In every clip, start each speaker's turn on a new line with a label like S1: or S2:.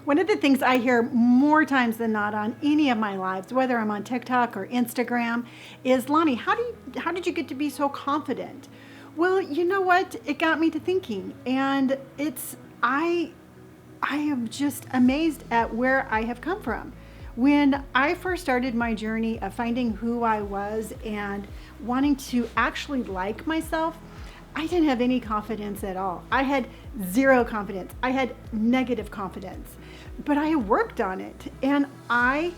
S1: One of the things I hear more times than not on any of my lives, whether I'm on TikTok or Instagram, is Lonnie, how did you get to be so confident? Well, you know what? It got me to thinking, and I am just amazed at where I have come from. When I first started my journey of finding who I was and wanting to actually like myself, I didn't have any confidence at all. I had zero confidence. I had negative confidence. But I worked on it, and I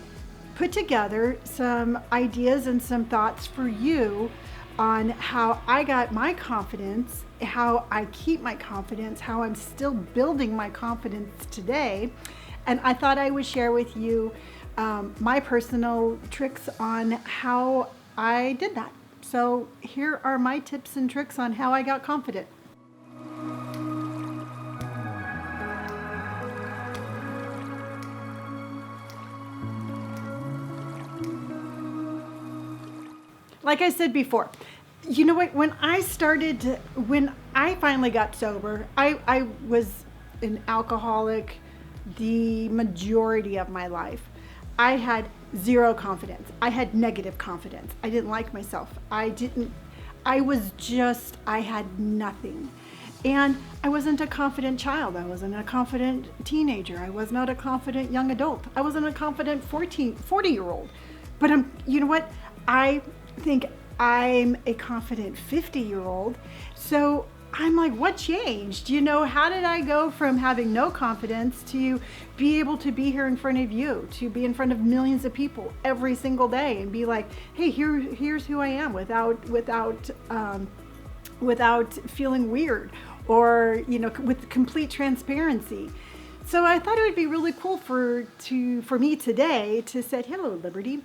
S1: put together some ideas and some thoughts for you on how I got my confidence, how I keep my confidence, how I'm still building my confidence today. And I thought I would share with you my personal tricks on how I did that. So here are my tips and tricks on how I got confident. Like I said before, you know what? When I finally got sober, I was an alcoholic the majority of my life. I had zero confidence. I had negative confidence. I didn't like myself. I had nothing. And I wasn't a confident child. I wasn't a confident teenager. I was not a confident young adult. I wasn't a confident 40-year-old. But you know what? I think I'm a confident 50-year-old. So I'm like, what changed? You know, how did I go from having no confidence to be able to be here in front of you, to be in front of millions of people every single day and be like, hey, here's who I am without feeling weird, or, you know, with complete transparency. So I thought it would be really cool for me today to say, hello, Liberty,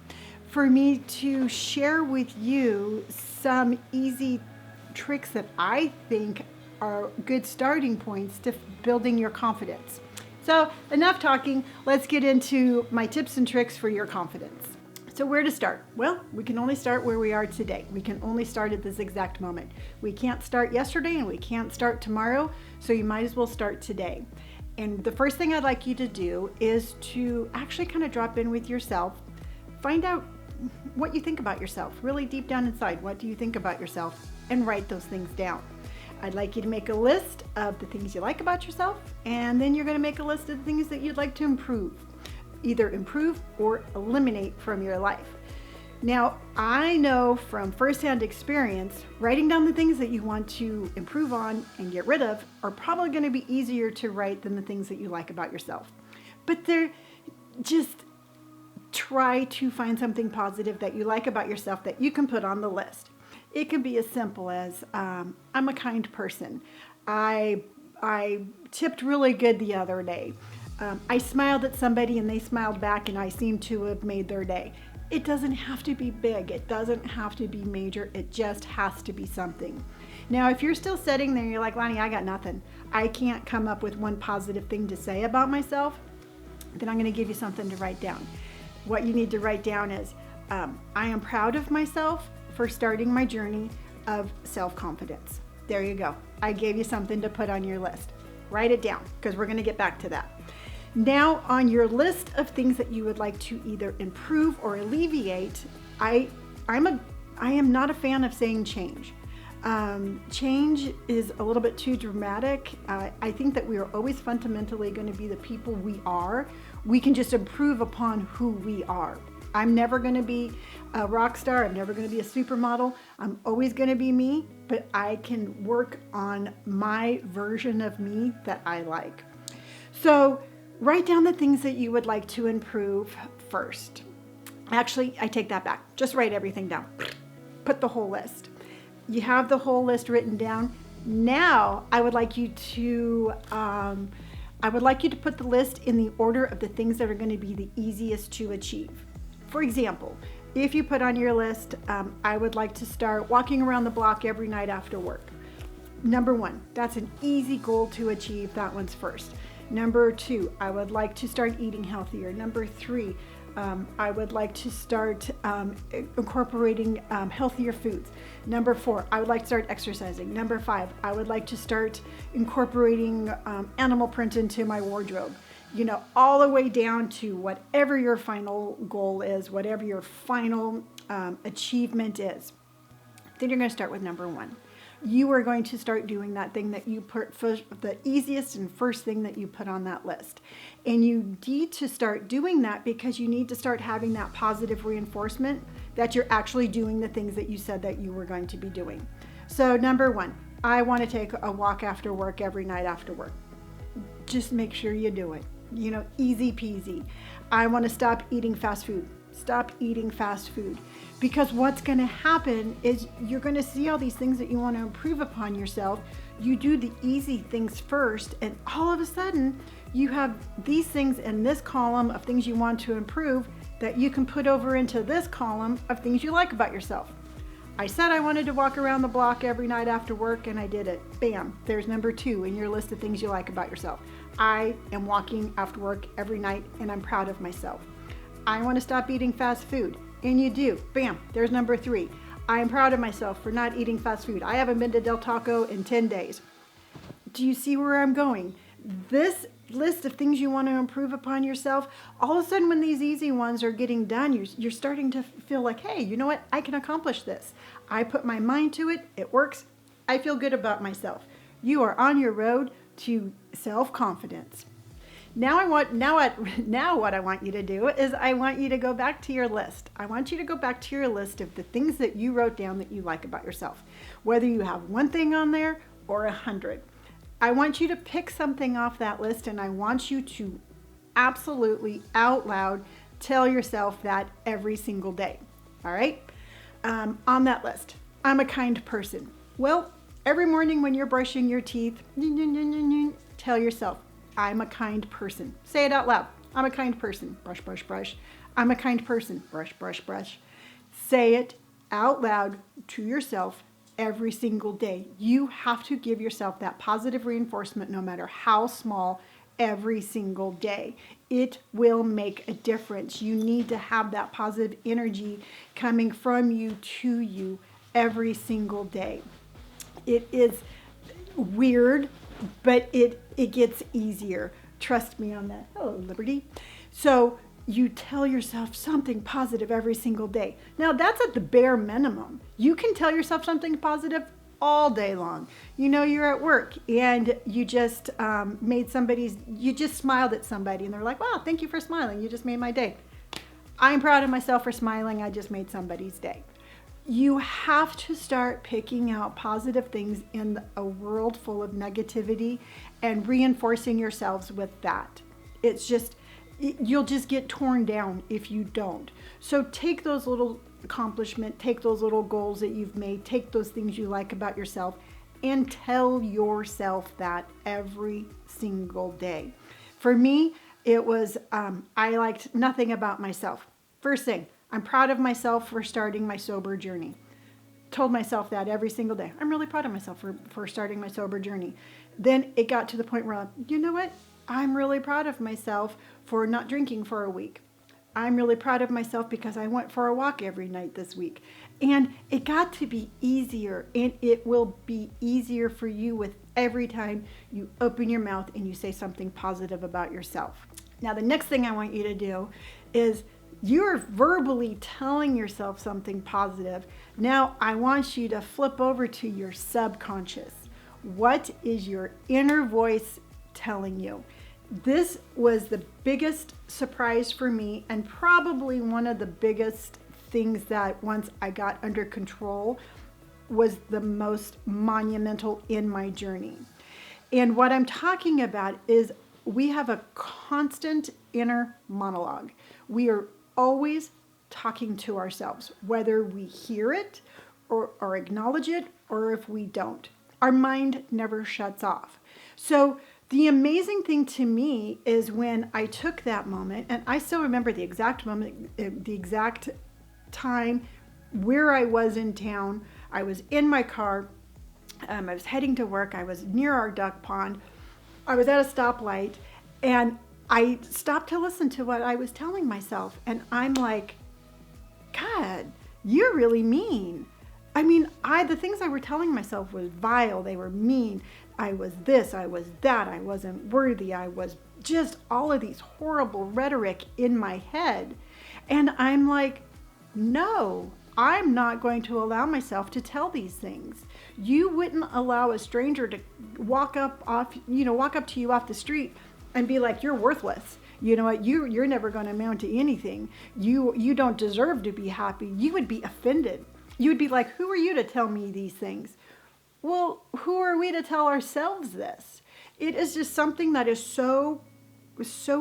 S1: for me to share with you some easy tricks that I think are good starting points to building your confidence. So enough talking, let's get into my tips and tricks for your confidence. So where to start? Well, we can only start where we are today. We can only start at this exact moment. We can't start yesterday and we can't start tomorrow, so you might as well start today. And the first thing I'd like you to do is to actually kind of drop in with yourself, find out what you think about yourself, really deep down inside. What do you think about yourself? And write those things down. I'd like you to make a list of the things you like about yourself, and then you're going to make a list of the things that you'd like to improve, either improve or eliminate from your life. Now, I know from firsthand experience, writing down the things that you want to improve on and get rid of are probably going to be easier to write than the things that you like about yourself. But they're just try to find something positive that you like about yourself that you can put on the list. It can be as simple as, I'm a kind person. I tipped really good the other day. I smiled at somebody and they smiled back and I seemed to have made their day. It doesn't have to be big. It doesn't have to be major. It just has to be something. Now, if you're still sitting there and you're like, Lonnie, I got nothing. I can't come up with one positive thing to say about myself, then I'm going to give you something to write down. What you need to write down is, I am proud of myself for starting my journey of self-confidence. There you go. I gave you something to put on your list. Write it down, because we're going to get back to that. Now, on your list of things that you would like to either improve or alleviate, I am not a fan of saying change. Change is a little bit too dramatic. I think that we are always fundamentally going to be the people we are. We can just improve upon who we are. I'm never going to be a rock star. I'm never going to be a supermodel. I'm always going to be me, but I can work on my version of me that I like. So write down the things that you would like to improve first. Actually, I take that back. Just write everything down. Put the whole list. You have the whole list written down. Now, I would like you to put the list in the order of the things that are going to be the easiest to achieve. For example, if you put on your list, I would like to start walking around the block every night after work. Number 1, that's an easy goal to achieve. That one's first. Number 2, I would like to start eating healthier. Number 3, I would like to start incorporating healthier foods. Number 4, I would like to start exercising. Number 5, I would like to start incorporating animal print into my wardrobe. all the way down to whatever your final goal is, whatever your final achievement is. Then you're going to start with number one. You are going to start doing that thing that you put first, the easiest and first thing that you put on that list. And you need to start doing that because you need to start having that positive reinforcement that you're actually doing the things that you said that you were going to be doing. So number one, I want to take a walk after work every night after work. Just make sure you do it. Easy peasy. I want to stop eating fast food. Stop eating fast food. Because what's going to happen is you're going to see all these things that you want to improve upon yourself. You do the easy things first, and all of a sudden you have these things in this column of things you want to improve that you can put over into this column of things you like about yourself. I said I wanted to walk around the block every night after work, and I did it. Bam, there's number two in your list of things you like about yourself. I am walking after work every night, and I'm proud of myself. I want to stop eating fast food. And you do. Bam, there's number three. I am proud of myself for not eating fast food. I haven't been to Del Taco in 10 days. Do you see where I'm going? This list of things you want to improve upon yourself, all of a sudden when these easy ones are getting done, you're starting to feel like, hey, you know what? I can accomplish this. I put my mind to it. It works. I feel good about myself. You are on your road to self-confidence. Now what I want you to do is I want you to go back to your list. I want you to go back to your list of the things that you wrote down that you like about yourself. Whether you have one thing on there or 100. I want you to pick something off that list, and I want you to absolutely out loud tell yourself that every single day. All right? On that list, I'm a kind person. Well, every morning when you're brushing your teeth, tell yourself, I'm a kind person. Say it out loud. I'm a kind person. Brush, brush, brush. I'm a kind person. Brush, brush, brush. Say it out loud to yourself every single day. You have to give yourself that positive reinforcement no matter how small every single day. It will make a difference. You need to have that positive energy coming from you to you every single day. It is weird, but it gets easier. Trust me on that. Hello, Liberty. So you tell yourself something positive every single day. Now that's at the bare minimum. You can tell yourself something positive all day long. You're at work and you just you just smiled at somebody and they're like, wow, thank you for smiling. You just made my day. I'm proud of myself for smiling. I just made somebody's day. You have to start picking out positive things in a world full of negativity and reinforcing yourselves with that. You'll just get torn down if you don't. So take those little accomplishments, take those little goals that you've made, take those things you like about yourself, and tell yourself that every single day. For me, it was, I liked nothing about myself. First thing, I'm proud of myself for starting my sober journey. Told myself that every single day. I'm really proud of myself for starting my sober journey. Then it got to the point where, you know what? I'm really proud of myself for not drinking for a week. I'm really proud of myself because I went for a walk every night this week. And it got to be easier, and it will be easier for you with every time you open your mouth and you say something positive about yourself. Now, the next thing I want you to do is you're verbally telling yourself something positive. Now, I want you to flip over to your subconscious. What is your inner voice telling you? This was the biggest surprise for me, and probably one of the biggest things that once I got under control was the most monumental in my journey. And what I'm talking about is we have a constant inner monologue. We are always talking to ourselves, whether we hear it or acknowledge it, or if we don't. Our mind never shuts off. So the amazing thing to me is when I took that moment, and I still remember the exact moment, the exact time, where I was in town. I was in my car. I was heading to work. I was near our duck pond. I was at a stoplight, and I stopped to listen to what I was telling myself. And I'm like, God, you're really mean. I mean, the things I were telling myself was vile. They were mean. I was this, I was that, I wasn't worthy. I was just all of these horrible rhetoric in my head. And I'm like, no, I'm not going to allow myself to tell these things. You wouldn't allow a stranger to walk up to you off the street and be like, you're worthless. You know what? You're never going to amount to anything. You don't deserve to be happy. You would be offended. You would be like, who are you to tell me these things? Well, who are we to tell ourselves this? It is just something that is so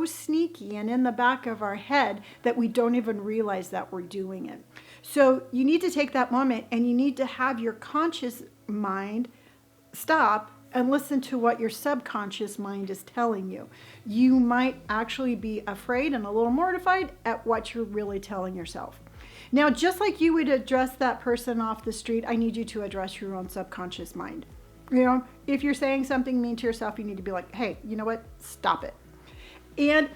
S1: sneaky and in the back of our head that we don't even realize that we're doing it. So you need to take that moment and you need to have your conscious mind stop and listen to what your subconscious mind is telling you. You might actually be afraid and a little mortified at what you're really telling yourself. Now, just like you would address that person off the street, I need you to address your own subconscious mind. You know, if you're saying something mean to yourself, you need to be like, hey, you know what? Stop it. And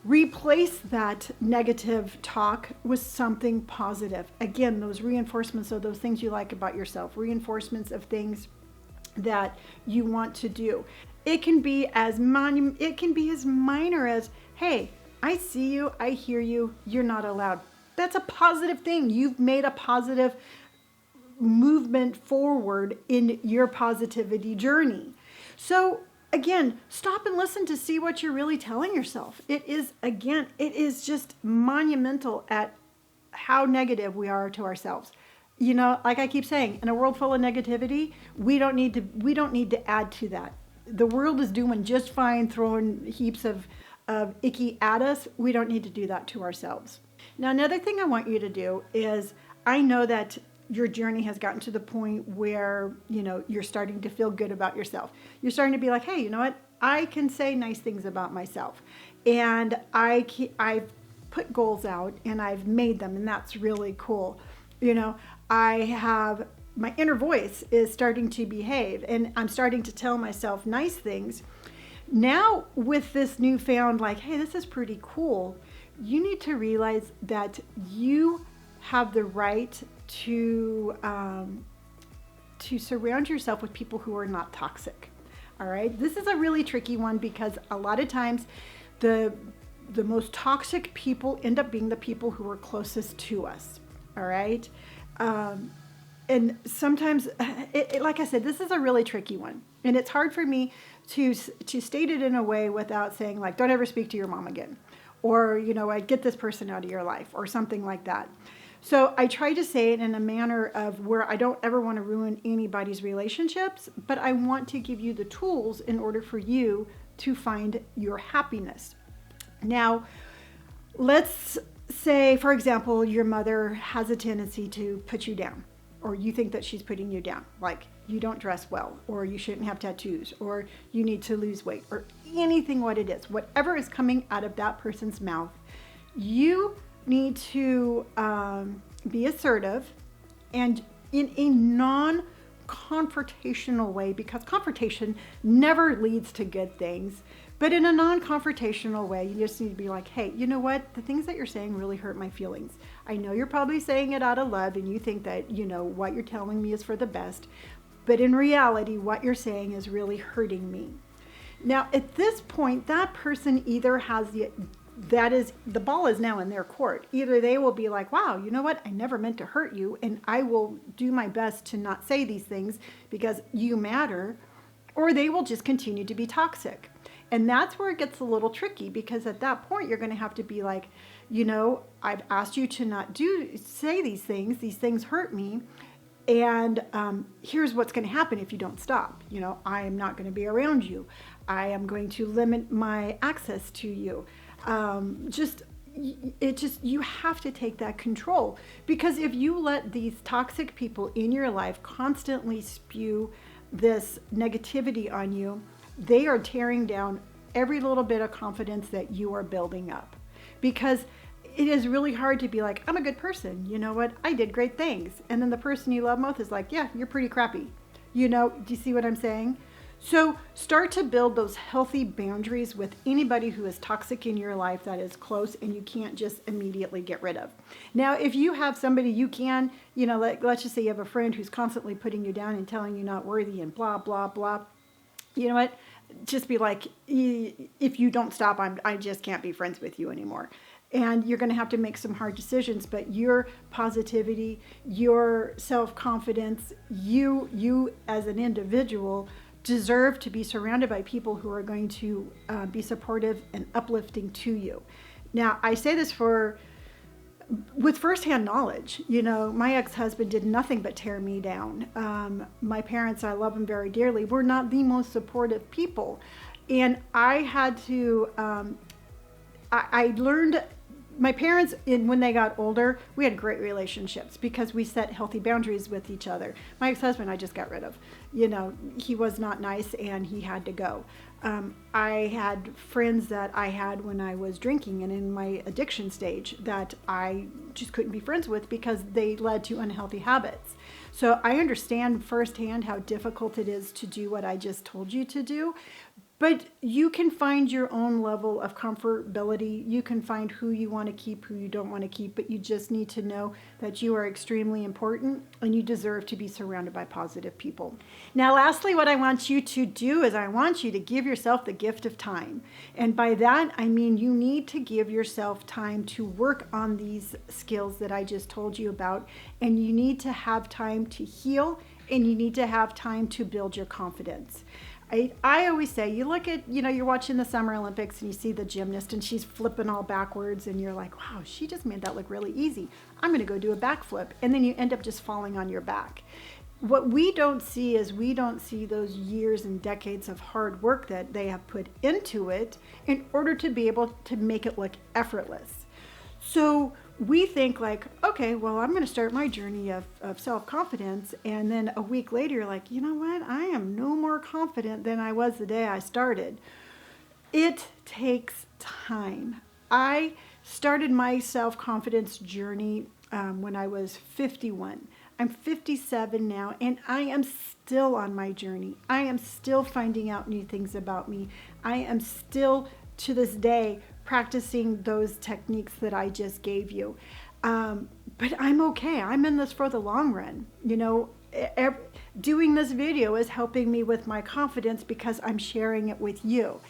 S1: replace that negative talk with something positive. Again, those reinforcements of those things you like about yourself, reinforcements of things that you want to do. It can be as minor as, hey, I see you, I hear you, you're not allowed. That's a positive thing. You've made a positive movement forward in your positivity journey. So again, stop and listen to see what you're really telling yourself. It is just monumental at how negative we are to ourselves. You know, like I keep saying, in a world full of negativity, we don't need to add to that. The world is doing just fine throwing heaps of icky at us. We don't need to do that to ourselves. Now, another thing I want you to do is, I know that your journey has gotten to the point where, you know, you're starting to feel good about yourself. You're starting to be like, hey, you know what? I can say nice things about myself. And I've put goals out and I've made them, and that's really cool. You know, my inner voice is starting to behave and I'm starting to tell myself nice things. Now, with this newfound, like, hey, this is pretty cool, you need to realize that you have the right to surround yourself with people who are not toxic. All right. This is a really tricky one because a lot of times the most toxic people end up being the people who are closest to us. All right. And sometimes, like I said, this is a really tricky one. And it's hard for me to state it in a way without saying, like, don't ever speak to your mom again. Or, you know, get this person out of your life or something like that. So I try to say it in a manner of where I don't ever want to ruin anybody's relationships, but I want to give you the tools in order for you to find your happiness. Now, let's say, for example, your mother has a tendency to put you down, or you think that she's putting you down, like you don't dress well, or you shouldn't have tattoos, or you need to lose weight, or anything what it is. Whatever is coming out of that person's mouth, you need to be assertive and in a non-confrontational way, because confrontation never leads to good things. But in a non-confrontational way, you just need to be like, hey, you know what? The things that you're saying really hurt my feelings. I know you're probably saying it out of love and you think that, you know, what you're telling me is for the best. But in reality, what you're saying is really hurting me. Now, at this point, that person either has the ball is now in their court. Either they will be like, wow, you know what? I never meant to hurt you, and I will do my best to not say these things because you matter, or they will just continue to be toxic. And that's where it gets a little tricky, because at that point, you're going to have to be like, you know, I've asked you to not say these things hurt me. And here's what's going to happen if you don't stop. You know, I am not going to be around you. I am going to limit my access to you. You have to take that control, because if you let these toxic people in your life constantly spew this negativity on you, they are tearing down every little bit of confidence that you are building up. Because it is really hard to be like, I'm a good person. You know what? I did great things. And then the person you love most is like, yeah, you're pretty crappy. You know, do you see what I'm saying? So start to build those healthy boundaries with anybody who is toxic in your life that is close and you can't just immediately get rid of. Now, if you have somebody you can, let's just say you have a friend who's constantly putting you down and telling you not worthy and blah, blah, blah. You know what? Just be like, if you don't stop, I just can't be friends with you anymore. And you're going to have to make some hard decisions, but your positivity, your self-confidence, you as an individual deserve to be surrounded by people who are going to be supportive and uplifting to you. Now, I say this with firsthand knowledge. My ex-husband did nothing but tear me down. My parents, I love them very dearly, were not the most supportive people. And I had to, I learned, my parents, when they got older, we had great relationships because we set healthy boundaries with each other. My ex-husband, I just got rid of. He was not nice and he had to go. I had friends that I had when I was drinking and in my addiction stage that I just couldn't be friends with because they led to unhealthy habits. So I understand firsthand how difficult it is to do what I just told you to do. But you can find your own level of comfortability. You can find who you want to keep, who you don't want to keep, but you just need to know that you are extremely important and you deserve to be surrounded by positive people. Now, lastly, what I want you to do is I want you to give yourself the gift of time. And by that, I mean you need to give yourself time to work on these skills that I just told you about, and you need to have time to heal, and you need to have time to build your confidence. I always say, you look at, you're watching the Summer Olympics and you see the gymnast and she's flipping all backwards and you're like, wow, she just made that look really easy. I'm going to go do a backflip. And then you end up just falling on your back. What we don't see is we don't see those years and decades of hard work that they have put into it in order to be able to make it look effortless. So we think like, okay, well, I'm going to start my journey of self-confidence. And then a week later, you're like, you know what? I am no more confident than I was the day I started. It takes time. I started my self-confidence journey when I was 51. I'm 57 now, and I am still on my journey. I am still finding out new things about me. I am still, to this day, practicing those techniques that I just gave you. But I'm okay. I'm in this for the long run. Doing this video is helping me with my confidence because I'm sharing it with you.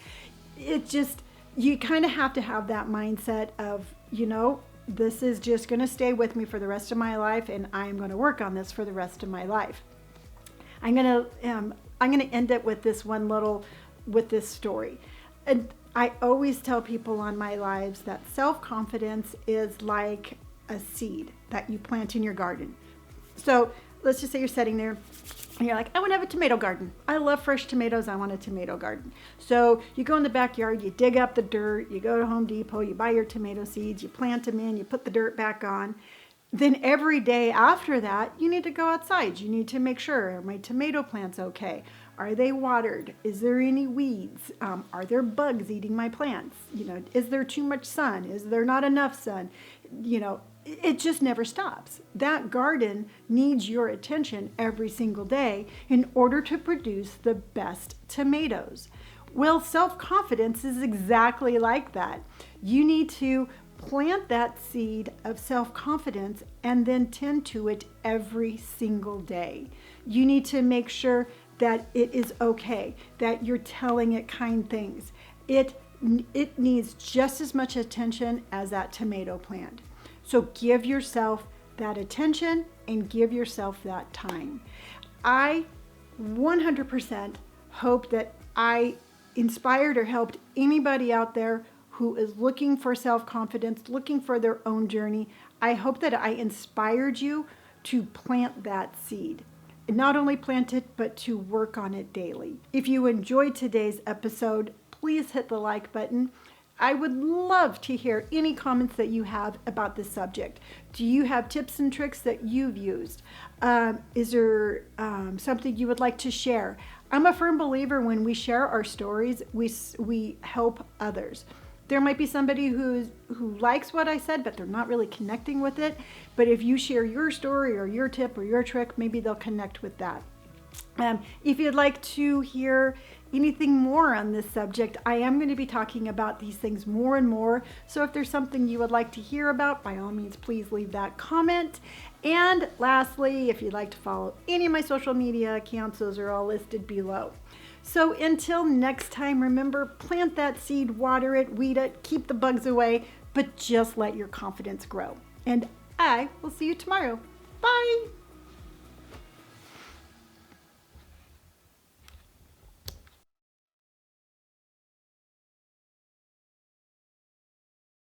S1: You kind of have to have that mindset of, this is just going to stay with me for the rest of my life, and I'm going to work on this for the rest of my life. I'm going to end it with this story. And I always tell people on my lives that self-confidence is like a seed that you plant in your garden. So let's just say you're sitting there and you're like, I want to have a tomato garden. I love fresh tomatoes. I want a tomato garden. So you go in the backyard, you dig up the dirt, you go to Home Depot, you buy your tomato seeds, you plant them in, you put the dirt back on. Then every day after that, you need to go outside. You need to make sure, are my tomato plants okay? Are they watered? Is there any weeds? Are there bugs eating my plants? Is there too much sun? Is there not enough sun? It just never stops. That garden needs your attention every single day in order to produce the best tomatoes. Well, self-confidence is exactly like that. You need to plant that seed of self-confidence and then tend to it every single day. You need to make sure that it is okay, that you're telling it kind things. It needs just as much attention as that tomato plant. So give yourself that attention and give yourself that time. I 100% hope that I inspired or helped anybody out there who is looking for self-confidence, looking for their own journey. I hope that I inspired you to plant that seed. And not only plant it, but to work on it daily. If you enjoyed today's episode, please hit the like button. I would love to hear any comments that you have about this subject. Do you have tips and tricks that you've used? Is there something you would like to share? I'm a firm believer when we share our stories, we help others. There might be somebody who likes what I said, but they're not really connecting with it. But if you share your story or your tip or your trick, maybe they'll connect with that. If you'd like to hear anything more on this subject, I am going to be talking about these things more and more. So if there's something you would like to hear about, by all means, please leave that comment. And lastly, if you'd like to follow any of my social media accounts, those are all listed below. So until next time, remember, plant that seed, water it, weed it, keep the bugs away, but just let your confidence grow. And I will see you tomorrow. Bye.